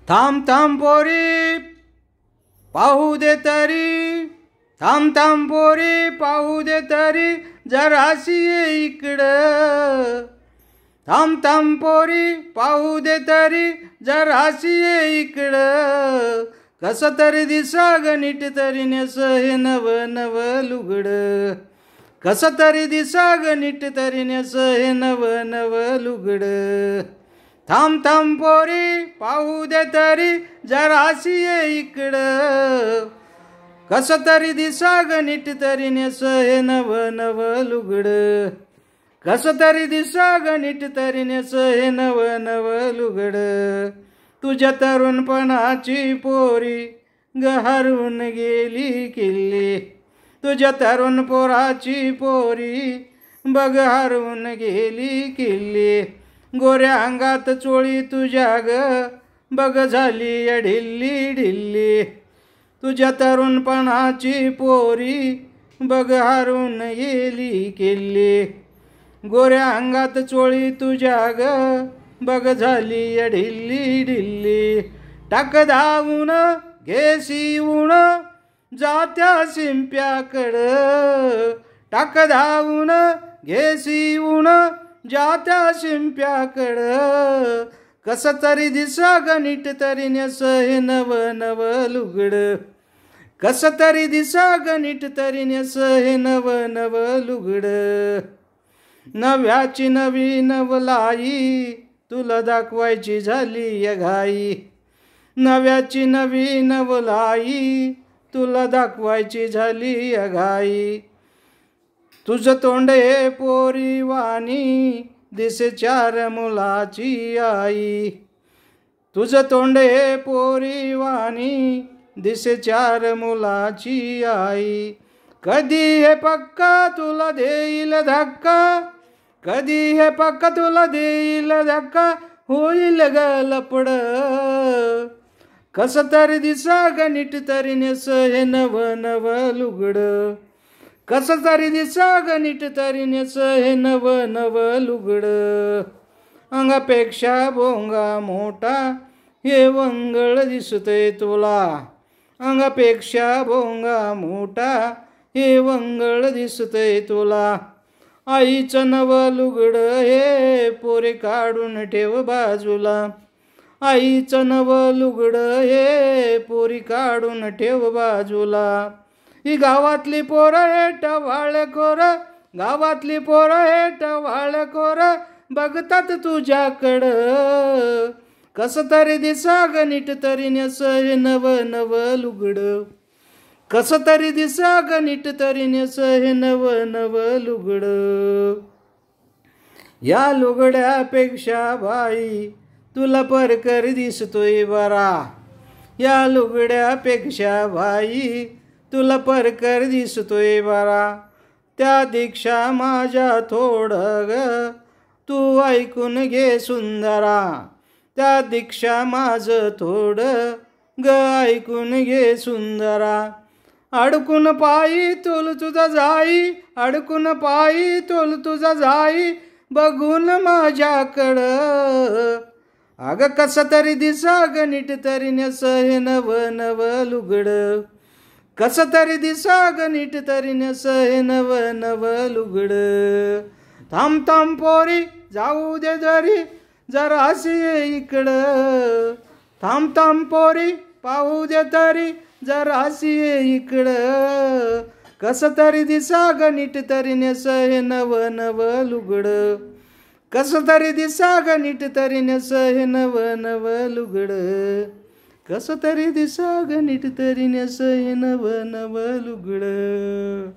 थांब थांब पोरी पाहू दे तरी, थांब थांब पोरी पाहू दे तरी, जराशी ये इकडं. थांब थांब पोरी पाहू दे तरी, जराशी ये इकडं. कसं तरी दिसा ग नीट तरी नेस हे नव नव लुगडं. कसं तरी दिसा ग नीट तरी नेस हे नव नव लुगडं. थांब थांब पोरी पाहू दे तरी, जराशी ये इकडं. कसं तरी दिसा ग नीट तरी नेस हे नव नव लुगडं. कसं तरी दिसा ग नीट तरी नेस हे नव नव लुगडं. तुझ्या तरुणपणाची पोरी ग हरवून गेली किल्ली. तुझ्या तरुण पोराची पोरी बघ हरवून गेली किल्ली. गोऱ्या अंगात चोळी तुझ्या ग बघ झाली ढिल्ली ढिल्ली. तुझ्या तरुणपणाची पोरी बघ हरवून गेली किल्ली. गोऱ्या अंगात चोळी तुझ्या ग बघ झाली ढिल्ली ढिल्ली. टाक धावून घे शिवून जात्या शिंप्याकडं. टाक धावून घे शिवून जात्या शिंप्याकडं. कसं तरी दिसा ग नीट तरी नेस हे नव नव लुगडं. कसं तरी दिसा ग नीट तरी नेस हे नव नव लुगडं. नव्याची नवी नवलाई तुला दाखवायची झाली या घाई. नव्याची नवी नवलाई तुला दाखवायची झाली या घाई. तुझं तोंड हे पोरी वाणी दिसे चार मुलाची आई. तुझं तोंड हे पोरी वाणी दिसे चार मुलाची आई. कधी हे पक्का तुला देईल धक्का, कधी हे पक्का तुला देईल धक्का, होईल ग लपड. कसं तरी दिसा ग नीट तरी नेस हे नव नव लुगडं. कसं तरी दिसा ग नीट तरी नेस हे नव नव लुगडं. अंगापेक्षा भोंगा मोठा हे वंगळ दिसतंय तुला. अंगापेक्षा भोंगा मोठा हे वंगळ दिसतंय तुला. आईचं नव लुगडं हे पोरे काढून ठेव बाजूला. आईचं नव लुगडं हे पोरी काढून ठेव बाजूला. ही गावातली पोरं हे टवाळखोर, गावातली पोरं हे टवाळखोर बघतात तुझ्याकडं. कसं तरी दिसा ग नीट तरी नेस हे नव नव लुगडं. कसं तरी दिसा ग नीट तरी नेस हे नव नव लुगडं. या लुगड्यापेक्षा बाई तुला परकर दिसतोय बरा. या लुगड्यापेक्षा बाई तुला परकर दिसतोय बरा. त्या दीक्षा माझ्या थोडं ग तू ऐकून घे सुंदरा. त्या दीक्षा माझं थोडं ग ऐकून घे सुंदरा. अडकून पायी तोल तुझा जाई, अडकून पायी तोल तुझा जाई, बघून माझ्याकडं. अगं कसं तरी दिसा ग नीट तरी नेस हे नव नव लुगडं. कसं तरी दिसा ग नीट तरी नेस हे नव नव लुगडं. थांब थांब पोरी जाऊ दे जरी, जराशी ये इकडं. थांब थांब पोरी पाहू दे तरी, जराशी ये इकडं. कसं तरी दिसा ग नीट तरी नेस हे नव नव लुगडं. कसं तरी दिसा ग नीट तरी नेस हे नव नव लुगडं. कसं तरी दिसा ग नीट तरी नेस हे नव नव लुगडं.